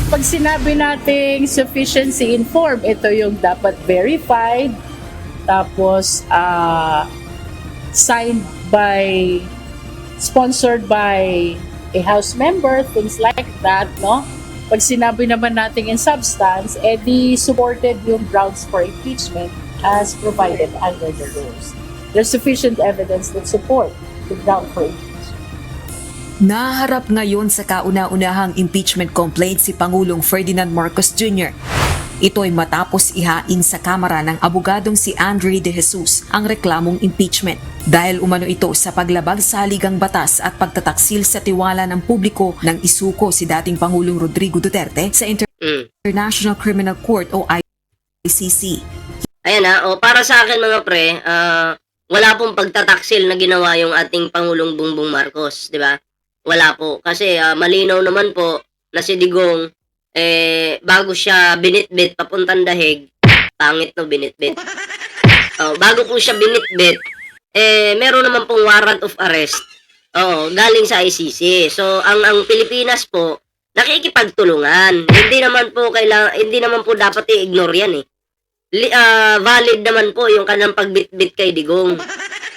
Pag sinabi nating sufficiency in form, ito yung dapat verified, tapos signed by, sponsored by a House member, things like that, no? Pag sinabi naman natin in substance, edi supported yung grounds for impeachment as provided under the rules. There's sufficient evidence that support the ground for impeachment. Naharap ngayon sa kauna-unahang impeachment complaint si Pangulong Ferdinand Marcos Jr. Ito ay matapos ihain sa Kamara ng abogadong si Andre De Jesus ang reklamong impeachment dahil umano ito sa paglabag sa ligang batas at pagtataksil sa tiwala ng publiko ng isuko si dating Pangulong Rodrigo Duterte sa International Criminal Court o ICC. Ayan para sa akin mga pre, wala pong pagtataksil na ginawa yung ating Pangulong Bongbong Marcos, di ba? Wala po. Kasi malinaw naman po na si Digong, bago siya binitbit papuntang dahig, pangit no, binitbit. Bago po siya binitbit, meron naman pong warrant of arrest. Galing sa ICC. So, ang Pilipinas po, nakikipagtulungan. Hindi naman po dapat i-ignore yan eh. Valid naman po yung kanyang pagbitbit kay Digong.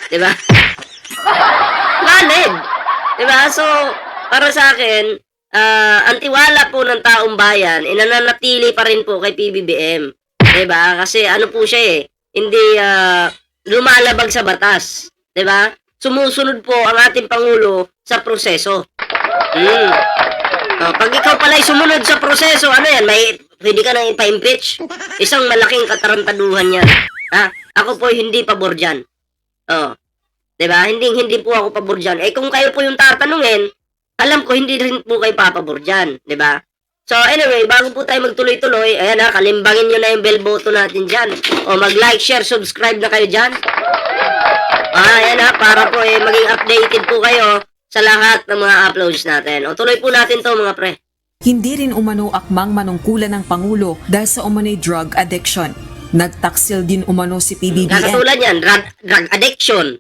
'Di ba? Valid. 'Di ba? So, para sa akin, ang tiwala po ng taong bayan, inananatili pa rin po kay PBBM. 'Di ba? Kasi ano po siya hindi lumalabag sa batas. 'Di ba? Sumusunod po ang ating Pangulo sa proseso. Pag ikaw pala'y sumunod sa proseso, ano yan, pwede ka nang ipa-impeach. Isang malaking katarantaduhan yan. Ako po hindi pabor dyan. Diba? Hindi po ako pabor dyan. Kung kayo po yung tatanungin, alam ko hindi rin po kayo papabor dyan. Diba? So anyway, bago po tayo magtuloy-tuloy, ayan kalimbangin nyo na yung bell button natin dyan. Mag-like, share, subscribe na kayo dyan. Ayan para po maging updated po kayo sa lahat ng mga uploads natin. Tuloy po natin to mga pre. Hindi rin umano akmang manungkulan ng Pangulo dahil sa umano'y drug addiction. Nagtaksil din umano si PBBM. Katulad yan, drug addiction.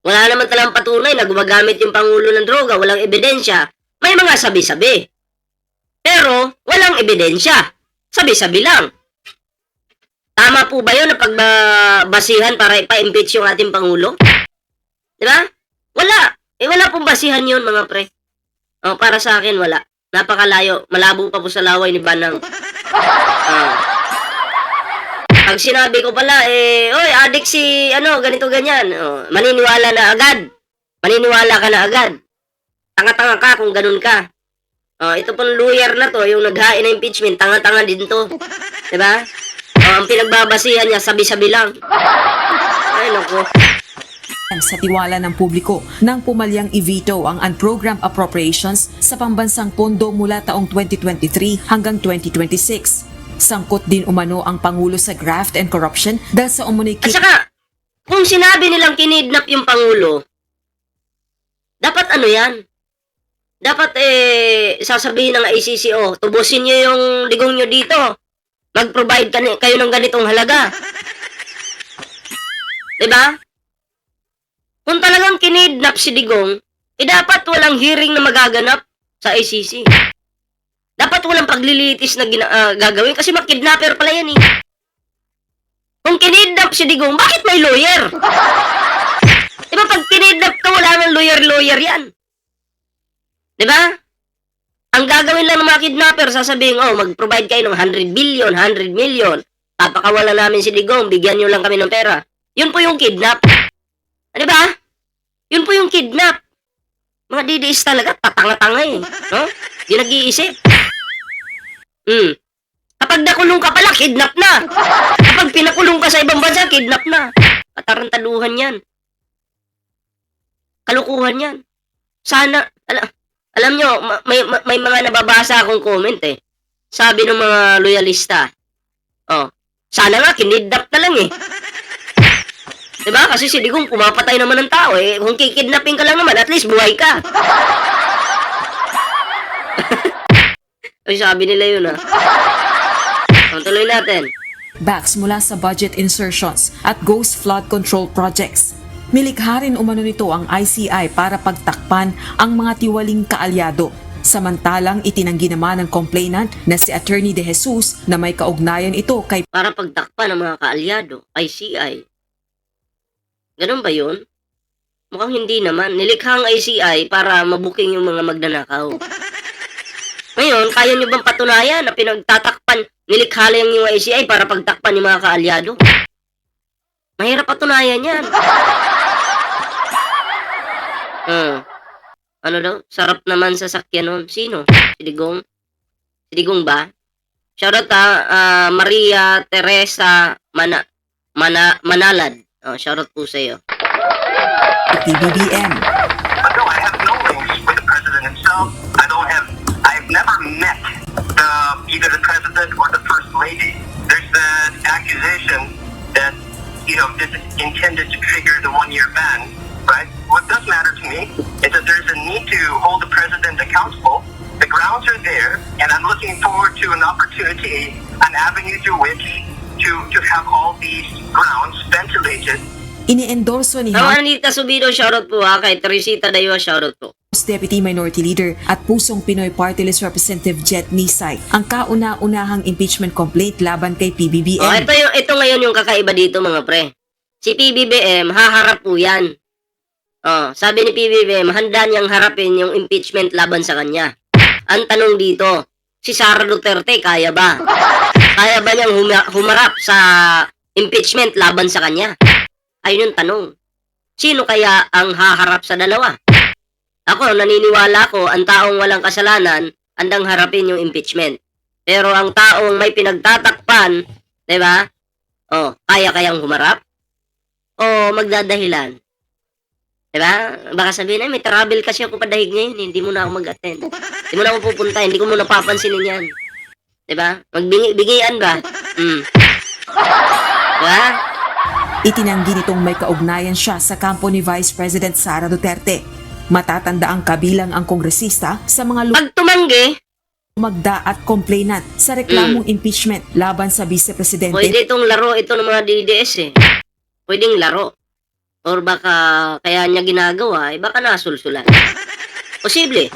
Wala naman talang patunay na gumagamit yung Pangulo ng droga, walang ebidensya. May mga sabi-sabi. Pero, walang ebidensya. Sabi-sabi lang. Tama po ba yun na pagbasihan para ipa-impeach yung ating Pangulo? Diba? Wala. Wala pong basihan yun mga pre. Para sa akin, wala. Napakalayo. Malabo pa po sa laway ni Banang. Pag sinabi ko pala, oy, addict si, ganito, ganyan. Maniniwala na agad. Maniniwala ka na agad. Tanga-tanga ka kung ganun ka. Ito pong lawyer na to, yung naghain na impeachment, tanga-tanga din to. Diba? Ang pinagbabasihan niya, sabi-sabi lang. Ay, naku. Sa tiwala ng publiko nang pumalyang i-veto ang unprogrammed appropriations sa pambansang pondo mula taong 2023 hanggang 2026. Sangkot din umano ang Pangulo sa graft and corruption dahil sa umano'y At saka, kung sinabi nilang kinidnap yung Pangulo, dapat yan? Dapat sasabihin ng ICC, tubusin nyo yung Digong nyo dito. Mag-provide kayo ng ganitong halaga. Diba? Kung talagang kinidnap si Digong, dapat walang hearing na magaganap sa ICC. Dapat walang paglilitis na gagawin kasi makidnapper pala yan Kung kinidnap si Digong, bakit may lawyer? Diba pag kinidnap ka, wala nang lawyer yan. Diba? Ang gagawin lang ng mga kidnapper, sasabihin, mag-provide kayo ng 100 billion, 100 million. Papakawala namin si Digong, bigyan nyo lang kami ng pera. Yun po yung kidnap. Ano ba? Yun po yung kidnap. Mga DDS talaga, tatanga-tanga no? Di nag-iisip. Kapag nakulong ka pala, kidnap na. Kapag pinakulong ka sa ibang bansa, kidnap na. Katarantaduhan yan. Kalukuhan yan. Sana, alam nyo, may mga nababasa akong comment Sabi ng mga loyalista, sana nga, kinidnap na lang Diba? Kasi si Digong pumapatay naman ng tao Kung kikidnapin ka lang naman, at least buhay ka. Ay, sabi nila yun tuloy natin. Backs mula sa budget insertions at ghost flood control projects. Milikha rin umano nito ang ICI para pagtakpan ang mga tiwaling kaalyado. Samantalang itinanggi naman ng complainant na si Attorney De Jesus na may kaugnayan ito kay Para pagtakpan ng mga kaalyado, ICI. Ganun ba yun? Mukhang hindi naman. Nilikha ang ICI para mabuking yung mga magnanakaw. Ngayon, kaya nyo bang patunayan na pinagtatakpan, nilikha lang yung ICI para pagtakpan yung mga kaalyado? Mahirap patunayan yan. Ano daw? Sarap naman sa sakyan nun. Sino? Si Digong? Si Digong ba? Shoutout Maria Teresa Manalad. Shoutout po sa iyo. PBBM. No, I have no links with the president himself. I've never met either the president or the first lady. There's the accusation that, this is intended to trigger the one-year ban, right? What does matter to me is that there's a need to hold the president accountable. The grounds are there, and I'm looking forward to an opportunity, an avenue through which to have all these grounds ventilated. Iniendorso ni Anita Subido, shoutout po kay Teresita Dayo, shoutout po. House Deputy Minority Leader at Pusong Pinoy Party List Representative Jet Nisay ang kauna-unahang impeachment complaint laban kay PBBM. Ito ngayon yung kakaiba dito mga pre. Si PBBM, haharap po yan. Sabi ni PBBM, handa niyang harapin yung impeachment laban sa kanya. Ang tanong dito, si Sara Duterte, kaya ba? Kaya ba niyang humarap sa impeachment laban sa kanya? Ayun yung tanong. Sino kaya ang haharap sa dalawa? Ako, naniniwala ko, ang taong walang kasalanan, andang harapin yung impeachment. Pero ang taong may pinagtatakpan, di ba? Kaya kayang humarap? O magdadahilan? Di ba? Baka sabihin, may travel kasi ako padahig ngayon, hindi mo na ako mag-attend. Hindi mo na ako pupunta, hindi ko muna papansinin yan. Di ba? Magbigian ba? Di ba? Itinanggi nitong may kaugnayan siya sa kampo ni Vice President Sara Duterte. Matatanda ang kabilang ang kongresista sa mga Pag tumanggi, lumagda at complainant sa reklamong impeachment laban sa Vice Presidente. pwede itong laro ito ng mga DDS Pwedeng laro. Or baka kaya niya ginagawa, baka nasulsulan. Posible.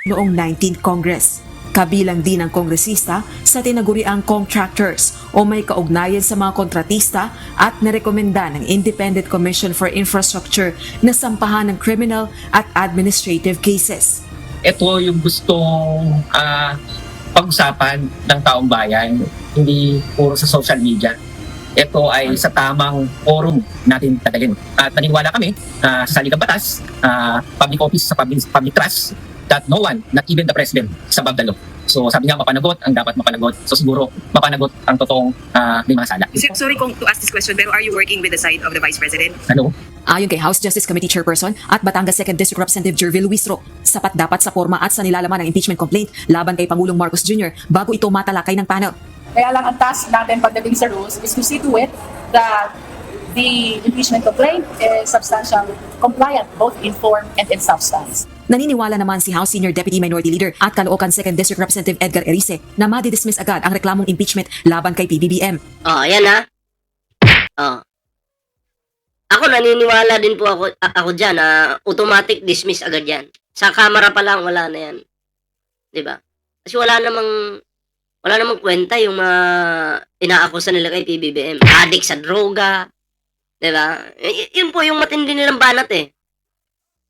Noong 19th Congress. Kabilang din ang kongresista sa tinaguriang contractors o may kaugnayan sa mga kontratista at narekomenda ng Independent Commission for Infrastructure na sampahan ng criminal at administrative cases. Ito yung gustong pag-usapan ng taong bayan, hindi puro sa social media. Ito ay sa tamang forum natin tagalin. At naniniwala kami sa saligang batas, public office sa public trust, that no one, not even the president, is above the law. So sabi niya, mapanagot ang dapat mapanagot. So siguro, mapanagot ang totoong may mga sala. Sorry kung to ask this question, pero are you working with the side of the Vice President? Ano? Ayon kay House Justice Committee Chairperson at Batangas 2nd District Representative Jervil Luistro, sapat dapat sa forma at sa nilalaman ng impeachment complaint laban kay Pangulong Marcos Jr. bago ito matalakay ng panel. Kaya lang ang task natin pagdating sa rules is to see to it that the impeachment complaint is substantial, compliant, both in form and in substance. Naniniwala naman si House Senior Deputy Minority Leader at Caloocan 2nd District Representative Edgar Erice na madidismiss agad ang reklamong impeachment laban kay PBBM. Ayan Ako naniniwala din po ako diyan na automatic dismiss agad yan. Sa kamera pa lang wala na yan. 'Di ba? Kasi wala namang kwenta yung mga inaakusa nila kay PBBM. Addict sa droga. 'Di ba? Yun po yung matindi nilang banat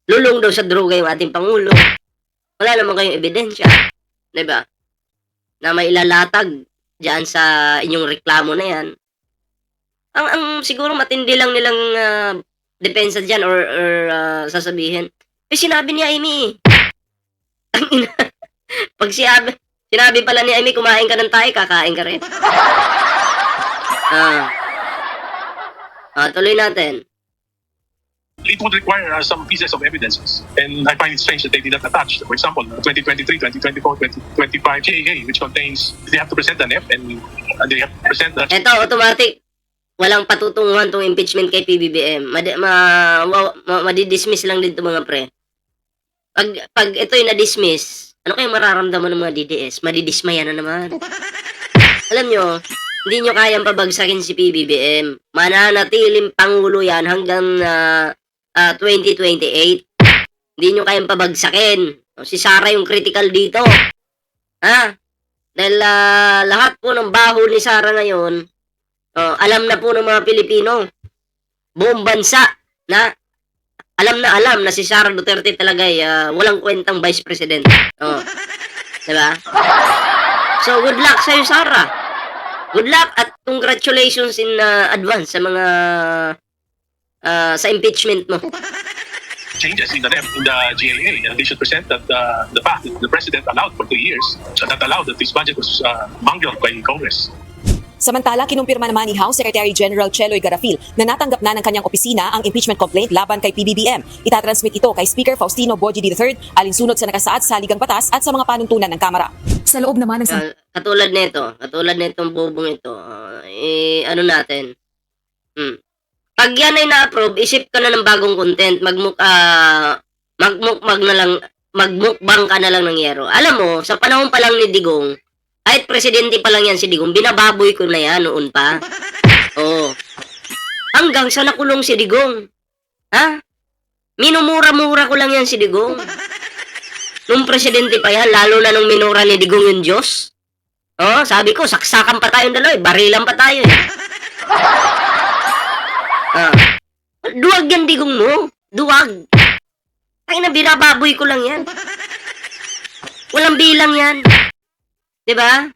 Lulong daw sa droga yung ating Pangulo. Wala naman kayong ebidensya. 'Di ba? Na may ilalatag diyan sa inyong reklamo na yan. Ang siguro matindi lang nilang depensa diyan or sasabihin. Sinabi ni Amy. Pag sinabi pala ni Amy, kumain ka ng tayo, kakain ka rin. Tuloy natin. It would require some pieces of evidences. And I find it strange that they did not attach. For example, 2023, 2024, 2025 GAA, which contains, they have to present an F and they have to present the... Ito, automatic. Walang patutunguhan tong impeachment kay PBBM. Madidismiss lang din to mga pre. Pag ito'y na-dismiss, ano kayong mararamdaman ng mga DDS? Madidismaya na naman. Alam nyo, hindi nyo kayang pabagsakin si PBBM. Mananatiling Pangulo yan hanggang 2028. Hindi nyo kayang pabagsakin. Si Sara yung critical dito. Ha? Dahil lahat po ng baho ni Sara ngayon, alam na po ng mga Pilipino, buong bansa, na alam na si Sara Duterte talaga ay walang kwentang Vice President. Diba? So, good luck sa'yo, Sara. Good luck at congratulations in advance sa mga sa impeachment mo. changes in the GAA, and they should present that the fact that the president allowed for 2 years, that allowed that this budget was bungled by Congress. Samantala, kinumpirma naman ni House Secretary General Cheloy Garafil na natanggap na ng kanyang opisina ang impeachment complaint laban kay PBBM. Itatransmit ito kay Speaker Faustino Bogie III alinsunod sa nakasaad sa Ligang Batas at sa mga panuntunan ng Kamara. Sa loob naman ng katulad nitong bubong ito, ano natin, pag yan ay na-approve, isip ka na ng bagong content, magmukbang ka na lang ng yero. Alam mo, sa panahon pa lang ni Digong, kahit presidente pa lang yan si Digong, binababoy ko na yan noon pa. Oo. Hanggang sa nakulong si Digong. Ha? Minumura-mura ko lang yan si Digong. Nung presidente pa yan, lalo na nung minura ni Digong yung Diyos. Oh, sabi ko, saksakan pa tayong dalawa, barilan pa tayo. Duwag yan Digong mo. Duwag. Ay na, binababoy ko lang yan. Walang bilang yan. Diba?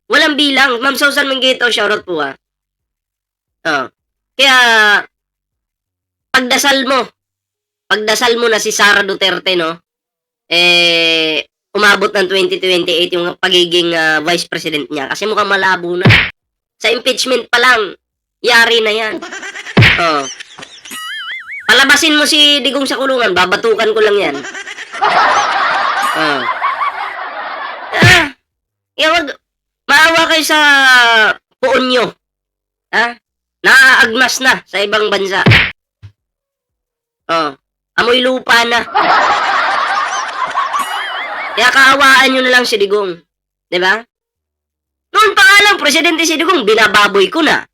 Walang bilang. Ma'am Susan Mangito, shoutout po Kaya, pagdasal mo na si Sara Duterte, no? Umabot ng 2028 yung pagiging vice president niya. Kasi mukhang malabo na. Sa impeachment pa lang, yari na yan. Palabasin mo si Digong sa kulungan, babatukan ko lang yan. Maawa kayo sa puon nyo. Naaagmas na sa ibang bansa. Amoy lupa na. Kaya kaawaan nyo na lang si Digong. Diba? Noon pa nga lang, presidente si Digong, binababoy ko na.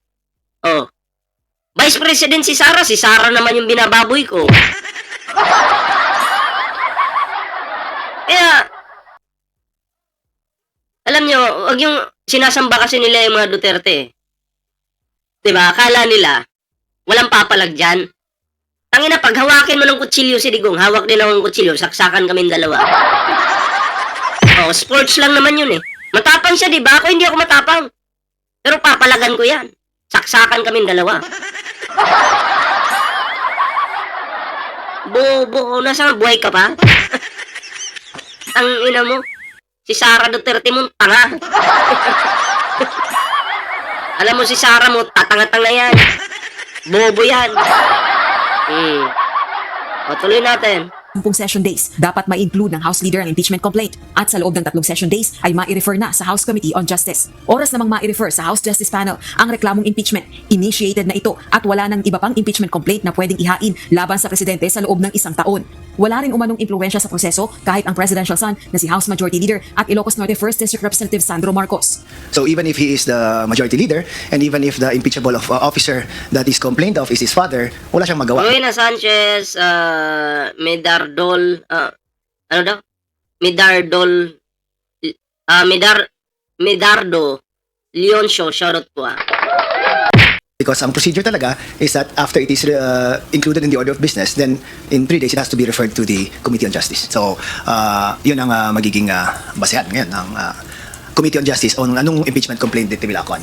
Vice President si Sara naman yung binababoy ko. Kaya, alam nyo, wag yung sinasamba kasi nila yung mga Duterte. Diba? Akala nila, walang papalag dyan. Tangina, pag hawakin mo ng kutsilyo si Digong, hawak din ako ng kutsilyo, saksakan kami dalawa. Sports lang naman yun eh. Matapang siya, diba? Ako hindi ako matapang. Pero papalagan ko yan. Saksakan kami dalawa. Bobo, nasa buhay ka pa? Ang ina mo. Si Sara Duterte mo, tanga. Alam mo si Sara mo, tatanga-tanga yan. Bobo yan. Tuloy natin. 10 session days, dapat ma-include ng House Leader ang impeachment complaint at sa loob ng 3 session days ay ma-refer na sa House Committee on Justice. Oras namang ma-refer sa House Justice Panel ang reklamong impeachment. Initiated na ito at wala nang iba pang impeachment complaint na pwedeng ihain laban sa presidente sa loob ng 1 taon. Wala rin umanong impluwensya sa proseso kahit ang presidential son na si House Majority Leader at Ilocos Norte 1st District Representative Sandro Marcos. So even if he is the majority leader and even if the impeachable officer that is complained of is his father, wala siyang magawa. Rowena Sanchez, Medardo Leoncio, shoutout po Because ang procedure talaga is that after it is included in the order of business, then in 3 days it has to be referred to the Committee on Justice. So yun ang magiging basehan ngayon ng Committee on Justice on anong impeachment complaint dito nila kon.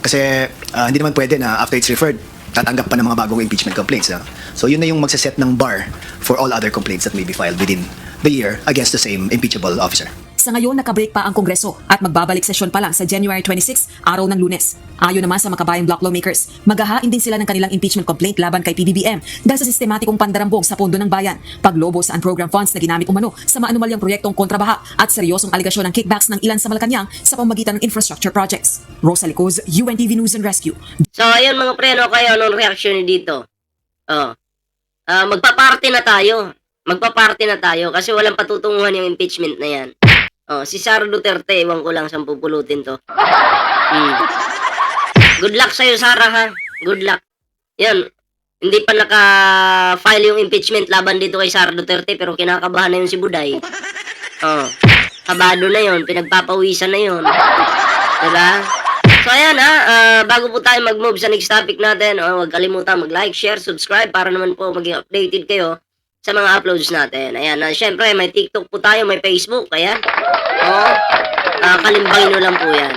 Kasi hindi naman pwede na after it's referred, tatanggap pa ng mga bagong impeachment complaints. So yun na yung magsaset ng bar for all other complaints that may be filed within the year against the same impeachable officer. Sa ngayon, nakabreak pa ang Kongreso at magbabalik sesyon pa lang sa January 26, araw ng Lunes. Ayon naman sa Makabayang Bloc lawmakers, maghahain din sila ng kanilang impeachment complaint laban kay PBBM dahil sa sistematikong pandarambong sa pondo ng bayan, paglobo sa unprogrammed funds na ginamit umano sa maanumalyang proyektong kontrabaha at seryosong aligasyon ng kickbacks ng ilan sa Malacanang sa pamamagitan ng infrastructure projects. Rosa Licoz, UNTV News and Rescue. So, ayun mga pre, ano kayo, anong reaction dito? Magpa-party na tayo kasi walang patutunguhan yung impeachment na yan. Si Sara Duterte, ewan ko lang saan pupulutin to. Good luck sa'yo, Sara, ha? Good luck. Yan, hindi pa naka-file yung impeachment laban dito kay Sara Duterte pero kinakabahan na yun si Buday. Oh, kabado na yon, pinagpapawisan na yon. Diba? So ayan bago po tayo mag-move sa next topic natin, huwag kalimutan mag-like, share, subscribe para naman po maging updated kayo sa mga uploads natin. Ayan, syempre may TikTok po tayo, may Facebook, ayan. Kalimbangin nyo lang po yan.